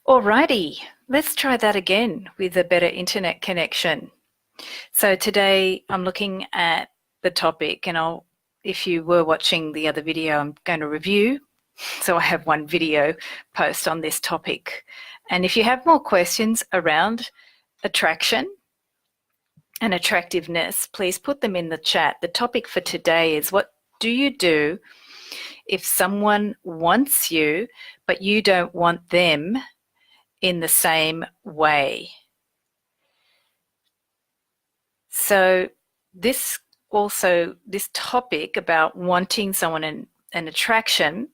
Alrighty, let's try that again with a better internet connection. So today I'm looking at the topic, and if you were watching the other video, I'm going to review. So I have one video post on this topic. And if you have more questions around attraction and attractiveness, please put them in the chat. The topic for today is, what do you do if someone wants you, but you don't want them in the same way? So this topic about wanting someone and attraction,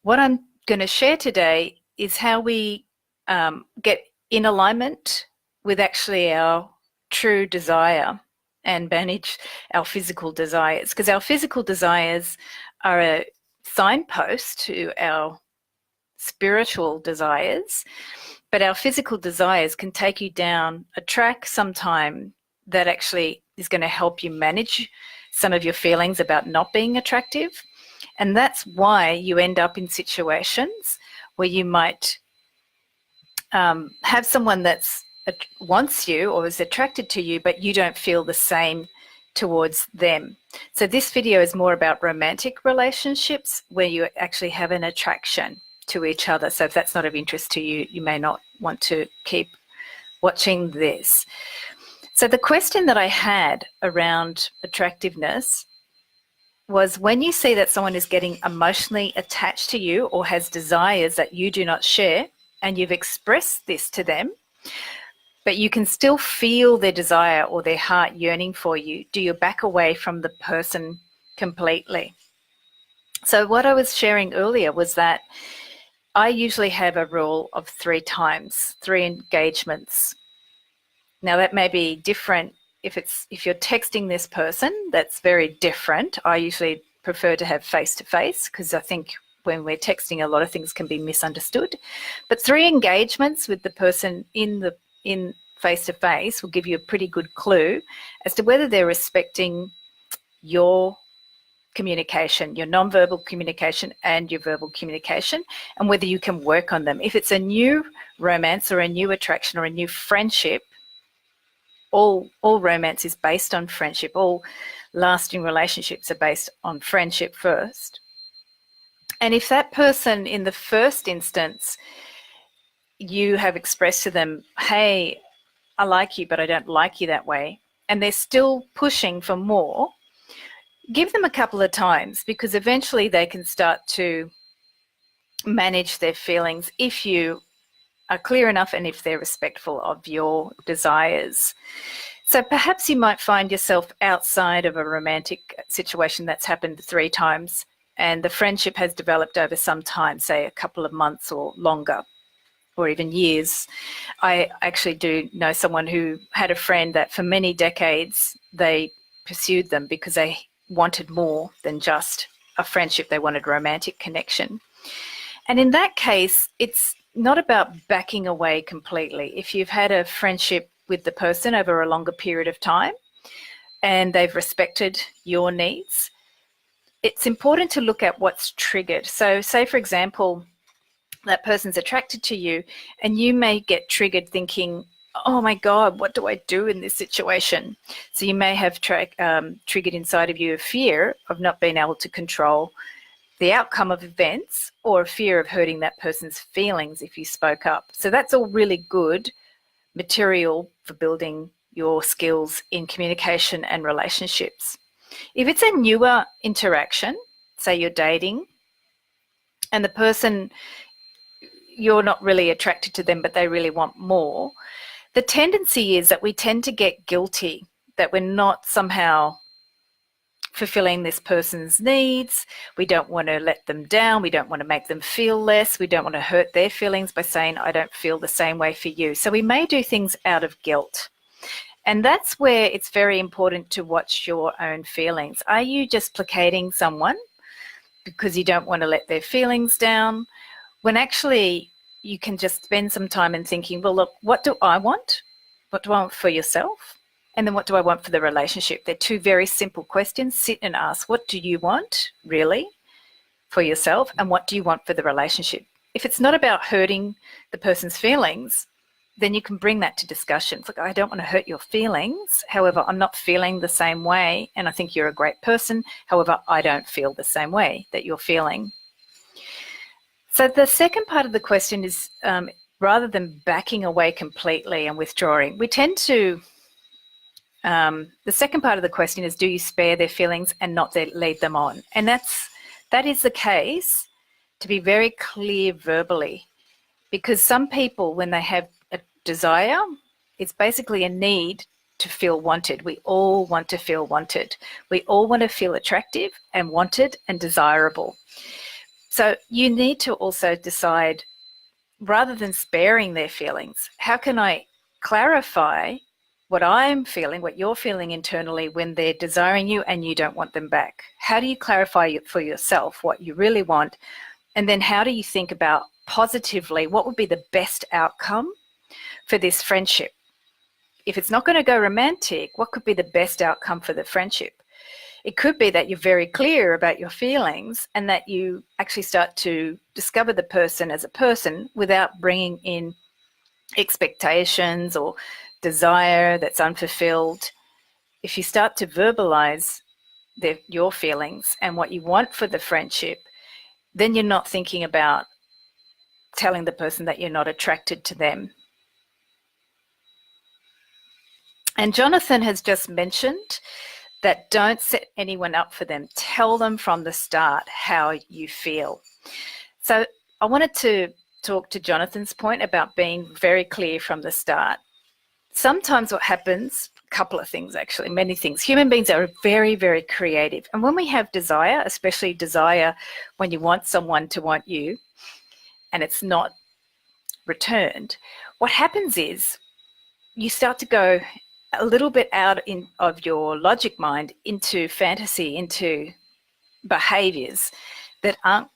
what I'm going to share today is how we get in alignment with actually our true desire and manage our physical desires, because our physical desires are a signpost to our spiritual desires, but our physical desires can take you down a track sometime that actually is going to help you manage some of your feelings about not being attractive. And that's why you end up in situations where you might have someone that wants you or is attracted to you, but you don't feel the same towards them. So this video is more about romantic relationships where you actually have an attraction to each other. So if that's not of interest to you, you may not want to keep watching this. So the question that I had around attractiveness was, when you see that someone is getting emotionally attached to you or has desires that you do not share, and you've expressed this to them, but you can still feel their desire or their heart yearning for you, do you back away from the person completely? So what I was sharing earlier was that I usually have a rule of 3 times, 3 engagements. Now that may be different if you're texting this person, that's very different. I usually prefer to have face-to-face because I think when we're texting, a lot of things can be misunderstood. But 3 engagements with the person in face-to-face will give you a pretty good clue as to whether they're respecting your communication, your non-verbal communication and your verbal communication, and whether you can work on them. If it's a new romance or a new attraction or a new friendship, all romance is based on friendship. All lasting relationships are based on friendship first. And if that person in the first instance, you have expressed to them, hey, I like you, but I don't like you that way, and they're still pushing for more, give them a couple of times, because eventually they can start to manage their feelings if you are clear enough and if they're respectful of your desires. So perhaps you might find yourself outside of a romantic situation that's happened 3 times, and the friendship has developed over some time, say a couple of months or longer, or even years. I actually do know someone who had a friend that for many decades they pursued them because they wanted more than just a friendship. They wanted romantic connection. And in that case, it's not about backing away completely. If you've had a friendship with the person over a longer period of time and they've respected your needs, it's important to look at what's triggered. So say, for example, that person's attracted to you and you may get triggered thinking, oh my God, what do I do in this situation? So you may have triggered inside of you a fear of not being able to control the outcome of events, or a fear of hurting that person's feelings if you spoke up. So that's all really good material for building your skills in communication and relationships. If it's a newer interaction, say you're dating, and the person, you're not really attracted to them, but they really want more, the tendency is that we tend to get guilty that we're not somehow fulfilling this person's needs. We don't want to let them down. We don't want to make them feel less. We don't want to hurt their feelings by saying, I don't feel the same way for you. So we may do things out of guilt. And that's where it's very important to watch your own feelings. Are you just placating someone because you don't want to let their feelings down, when actually you can just spend some time in thinking, well, look, what do I want? What do I want for yourself? And then what do I want for the relationship? They're 2 very simple questions. Sit and ask, what do you want really for yourself, and what do you want for the relationship? if it's not about hurting the person's feelings, then you can bring that to discussion. It's like, I don't want to hurt your feelings. However, I'm not feeling the same way, and I think you're a great person. However, I don't feel the same way that you're feeling. So the second part of the question is, rather than backing away completely and withdrawing, we tend to, the second part of the question is, do you spare their feelings and not lead them on? And that is the case, to be very clear verbally, because some people, when they have a desire, it's basically a need to feel wanted. We all want to feel wanted. We all want to feel attractive and wanted and desirable. So you need to also decide, rather than sparing their feelings, how can I clarify what I'm feeling, what you're feeling internally when they're desiring you and you don't want them back? How do you clarify for yourself what you really want? And then how do you think about positively what would be the best outcome for this friendship? If it's not going to go romantic, what could be the best outcome for the friendship? It could be that you're very clear about your feelings and that you actually start to discover the person as a person without bringing in expectations or desire that's unfulfilled. If you start to verbalize your feelings and what you want for the friendship, then you're not thinking about telling the person that you're not attracted to them. And Jonathan has just mentioned that don't set anyone up for them. Tell them from the start how you feel. So I wanted to talk to Jonathan's point about being very clear from the start. Sometimes what happens, a couple of things actually, many things. Human beings are very, very creative. And when we have desire, especially desire when you want someone to want you and it's not returned, what happens is you start to go a little bit out of your logic mind into fantasy, into behaviours that aren't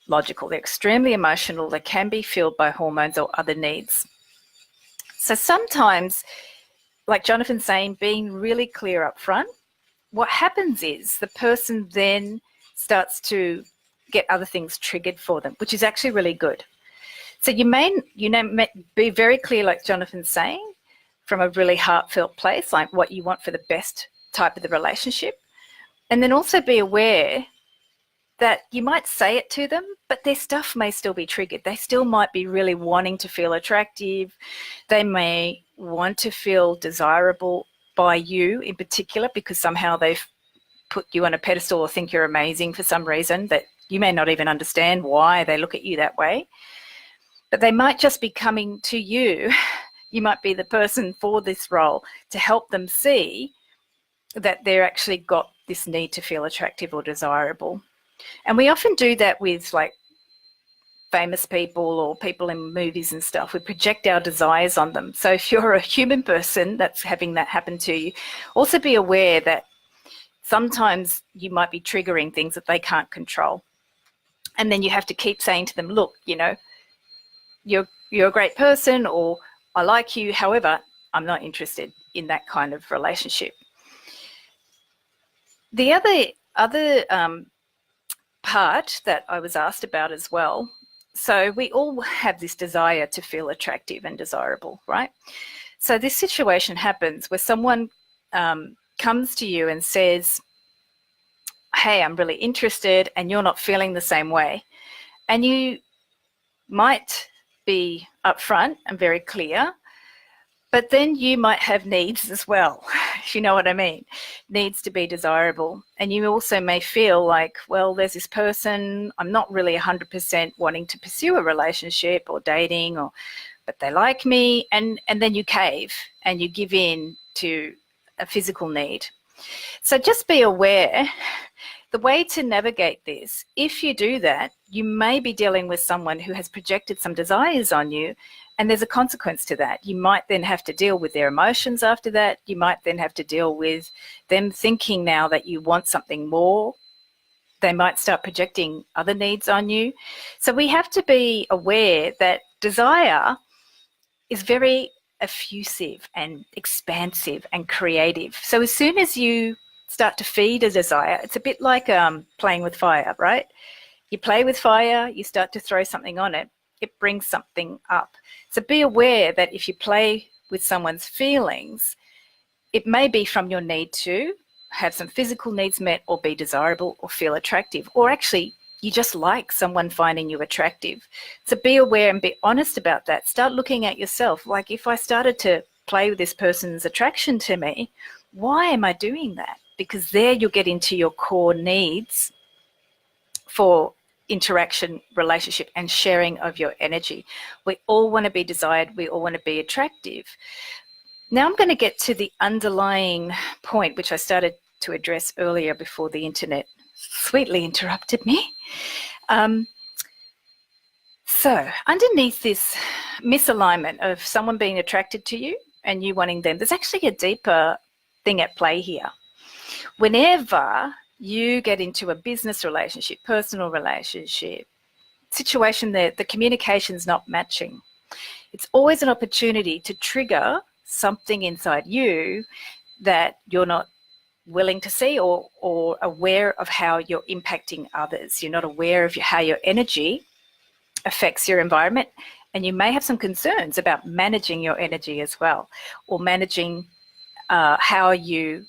logical. They're extremely emotional. They can be fueled by hormones or other needs. So sometimes, like Jonathan's saying, being really clear up front, what happens is the person then starts to get other things triggered for them, which is actually really good. So you may be very clear, like Jonathan's saying, from a really heartfelt place, like what you want for the best type of the relationship. And then also be aware that you might say it to them, but their stuff may still be triggered. They still might be really wanting to feel attractive. They may want to feel desirable by you in particular, because somehow they've put you on a pedestal or think you're amazing for some reason that you may not even understand why they look at you that way. But they might just be coming to you. You might be the person for this role to help them see that they're actually got this need to feel attractive or desirable. And we often do that with like famous people or people in movies and stuff. We project our desires on them. So if you're a human person that's having that happen to you, also be aware that sometimes you might be triggering things that they can't control. And then you have to keep saying to them, look, you're a great person, or I like you, however, I'm not interested in that kind of relationship. The other part that I was asked about as well, so we all have this desire to feel attractive and desirable, right? So this situation happens where someone comes to you and says, hey, I'm really interested, and you're not feeling the same way. And you might be upfront and very clear, but then you might have needs as well, if you know what I mean, needs to be desirable. And you also may feel like, well, there's this person, I'm not really 100% wanting to pursue a relationship or dating, but they like me, and then you cave and you give in to a physical need. So just be aware. The way to navigate this, if you do that, you may be dealing with someone who has projected some desires on you, and there's a consequence to that. You might then have to deal with their emotions after that. You might then have to deal with them thinking now that you want something more. They might start projecting other needs on you. So we have to be aware that desire is very effusive and expansive and creative. So as soon as you start to feed a desire, it's a bit like playing with fire, right? You play with fire, you start to throw something on it, it brings something up. So be aware that if you play with someone's feelings, it may be from your need to have some physical needs met or be desirable or feel attractive, or actually you just like someone finding you attractive. So be aware and be honest about that. Start looking at yourself. Like, if I started to play with this person's attraction to me, why am I doing that? Because there you'll get into your core needs for interaction, relationship, and sharing of your energy. We all want to be desired. We all want to be attractive. Now I'm going to get to the underlying point, which I started to address earlier before the internet sweetly interrupted me. So underneath this misalignment of someone being attracted to you and you wanting them, there's actually a deeper thing at play here. Whenever you get into a business relationship, personal relationship, situation that the communication's not matching, it's always an opportunity to trigger something inside you that you're not willing to see, or aware of how you're impacting others. You're not aware of how your energy affects your environment, and you may have some concerns about managing your energy as well, or managing how you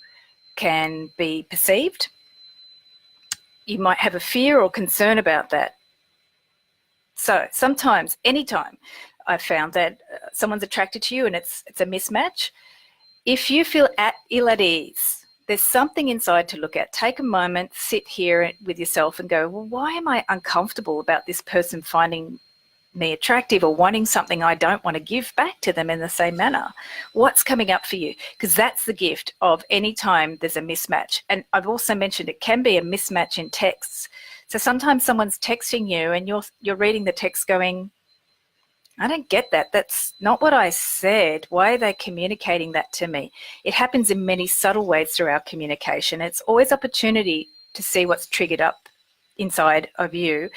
can be perceived. You might have a fear or concern about that. So sometimes, anytime I've found that someone's attracted to you and it's a mismatch, if you feel ill at ease, there's something inside to look at. Take a moment, sit here with yourself and go, well, why am I uncomfortable about this person finding me attractive or wanting something I don't want to give back to them in the same manner? What's coming up for you? Because that's the gift of any time there's a mismatch. And I've also mentioned it can be a mismatch in texts. So sometimes someone's texting you and you're reading the text going, I don't get that. That's not what I said. Why are they communicating that to me? It happens in many subtle ways through our communication. It's always opportunity to see what's triggered up inside of you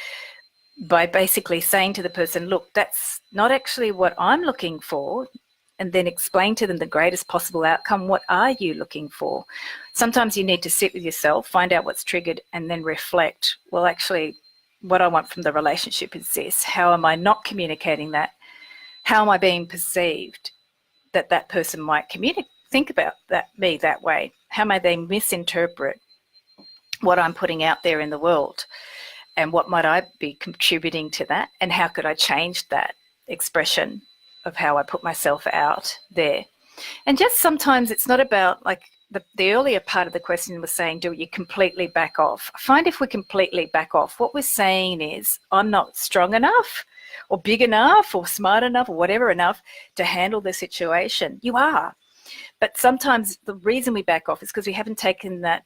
by basically saying to the person, look, that's not actually what I'm looking for, and then explain to them the greatest possible outcome. What are you looking for? Sometimes you need to sit with yourself, find out what's triggered, and then reflect, well, actually, what I want from the relationship is this. How am I not communicating that? How am I being perceived that that person might think about me that way? How may they misinterpret what I'm putting out there in the world? And what might I be contributing to that? And how could I change that expression of how I put myself out there? And just sometimes it's not about, like the earlier part of the question was saying, do you completely back off? I find if we completely back off, what we're saying is, I'm not strong enough or big enough or smart enough or whatever enough to handle the situation. You are. But sometimes the reason we back off is because we haven't taken that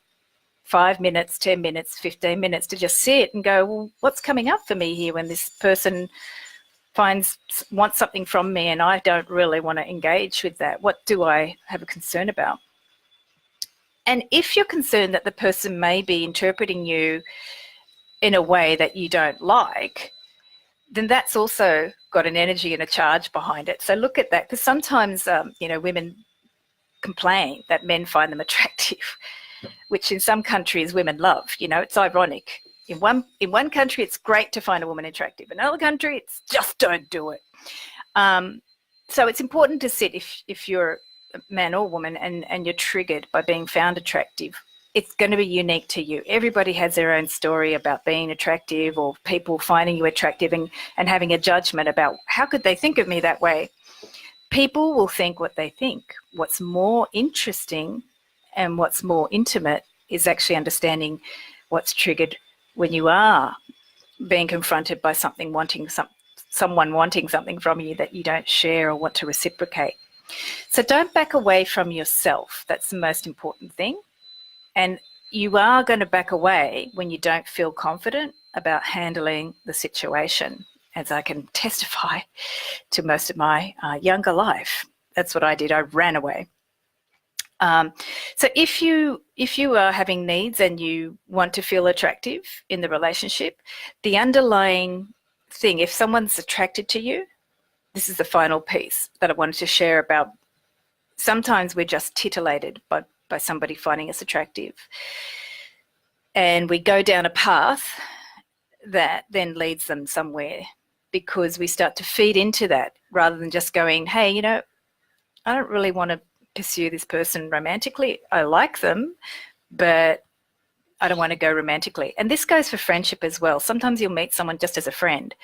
5 minutes, 10 minutes, 15 minutes to just sit and go, well, what's coming up for me here when this person wants something from me and I don't really want to engage with that? What do I have a concern about? And if you're concerned that the person may be interpreting you in a way that you don't like, then that's also got an energy and a charge behind it. So look at that, because sometimes, women complain that men find them attractive, which in some countries women love. It's ironic. In one country, it's great to find a woman attractive. In another country, it's just don't do it. So it's important to sit, if you're a man or woman and you're triggered by being found attractive, it's going to be unique to you. Everybody has their own story about being attractive, or people finding you attractive and having a judgment about how could they think of me that way. People will think what they think. What's more interesting and what's more intimate is actually understanding what's triggered when you are being confronted by someone wanting something from you that you don't share or want to reciprocate. So don't back away from yourself. That's the most important thing. And you are going to back away when you don't feel confident about handling the situation, as I can testify to most of my younger life. That's what I did. I ran away. So if you are having needs and you want to feel attractive in the relationship, the underlying thing, if someone's attracted to you, this is the final piece that I wanted to share about. Sometimes we're just titillated by somebody finding us attractive, and we go down a path that then leads them somewhere because we start to feed into that rather than just going, hey, you know, I don't really want to pursue this person romantically. I like them, but I don't want to go romantically. And this goes for friendship as well. Sometimes you'll meet someone just as a friend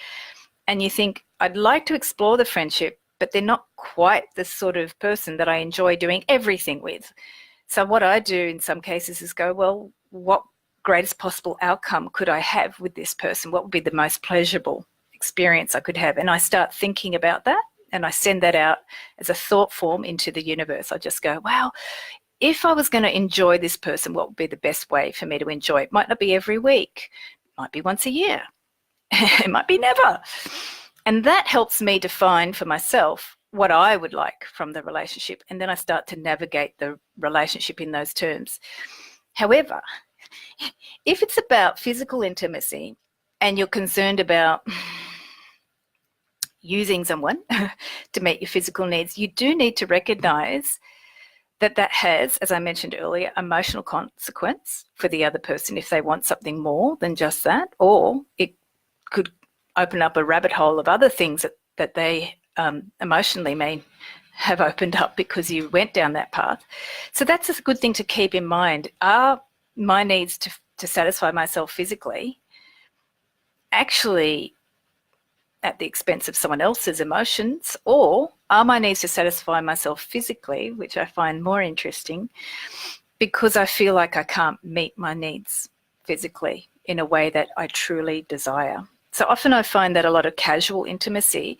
and you think, I'd like to explore the friendship, but they're not quite the sort of person that I enjoy doing everything with. So what I do in some cases is go, well, what greatest possible outcome could I have with this person? What would be the most pleasurable experience I could have? And I start thinking about that, and I send that out as a thought form into the universe. I just go, wow, if I was going to enjoy this person, what would be the best way for me to enjoy it? Might not be every week, it might be once a year, it might be never. And that helps me define for myself what I would like from the relationship. And then I start to navigate the relationship in those terms. However, if it's about physical intimacy and you're concerned about using someone to meet your physical needs, you do need to recognize that that has, as I mentioned earlier, emotional consequence for the other person if they want something more than just that, or it could open up a rabbit hole of other things that they emotionally may have opened up because you went down that path. So that's a good thing to keep in mind. Are my needs to satisfy myself physically actually at the expense of someone else's emotions, or are my needs to satisfy myself physically, which I find more interesting, because I feel like I can't meet my needs physically in a way that I truly desire? So often I find that a lot of casual intimacy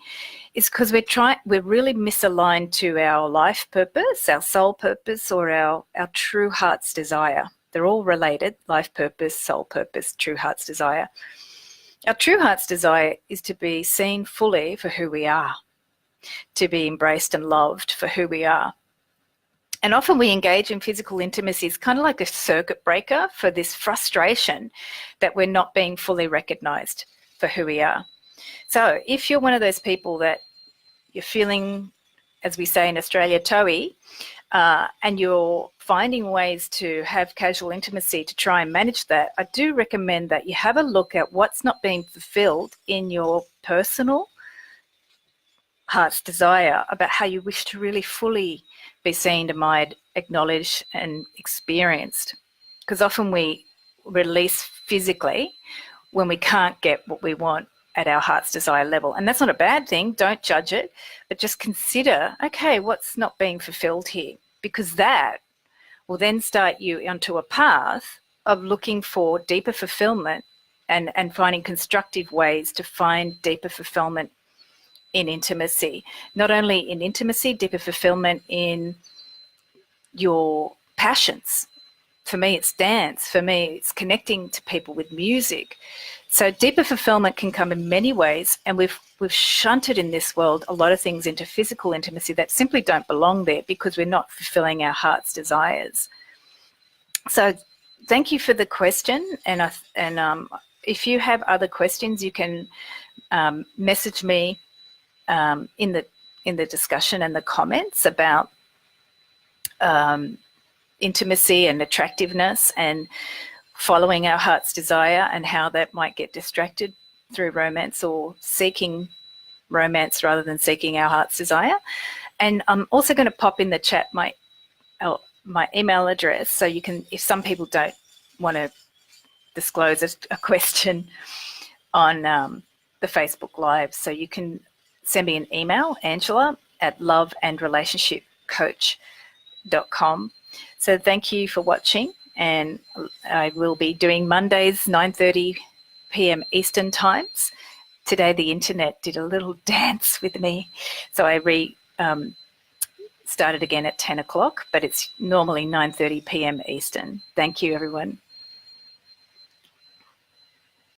is because we're really misaligned to our life purpose, our soul purpose, or our true heart's desire. They're all related: life purpose, soul purpose, true heart's desire. Our true heart's desire is to be seen fully for who we are, to be embraced and loved for who we are. And often we engage in physical intimacy as kind of like a circuit breaker for this frustration that we're not being fully recognised for who we are. So if you're one of those people that you're feeling, as we say in Australia, toey, and you're finding ways to have casual intimacy to try and manage that, I do recommend that you have a look at what's not being fulfilled in your personal heart's desire about how you wish to really fully be seen, admired, acknowledged and experienced. Because often we release physically when we can't get what we want at our heart's desire level. And that's not a bad thing. Don't judge it, but just consider, okay, what's not being fulfilled here? Because that will then start you onto a path of looking for deeper fulfillment and finding constructive ways to find deeper fulfillment in intimacy. Not only in intimacy, deeper fulfillment in your passions. For me, it's dance. For me, it's connecting to people with music. So deeper fulfillment can come in many ways, and we've shunted in this world a lot of things into physical intimacy that simply don't belong there because we're not fulfilling our heart's desires. So thank you for the question, and if you have other questions, you can message me in the discussion and the comments about intimacy and attractiveness and following our heart's desire and how that might get distracted through romance or seeking romance rather than seeking our heart's desire. And I'm also going to pop in the chat my email address, so you can, if some people don't want to disclose a question on the Facebook Live, so you can send me an email, angela@loveandrelationshipcoach.com. So thank you for watching, and I will be doing Mondays 9:30 p.m. Eastern times. Today the internet did a little dance with me, so I started again at 10 o'clock, but it's normally 9:30 p.m. Eastern. Thank you, everyone.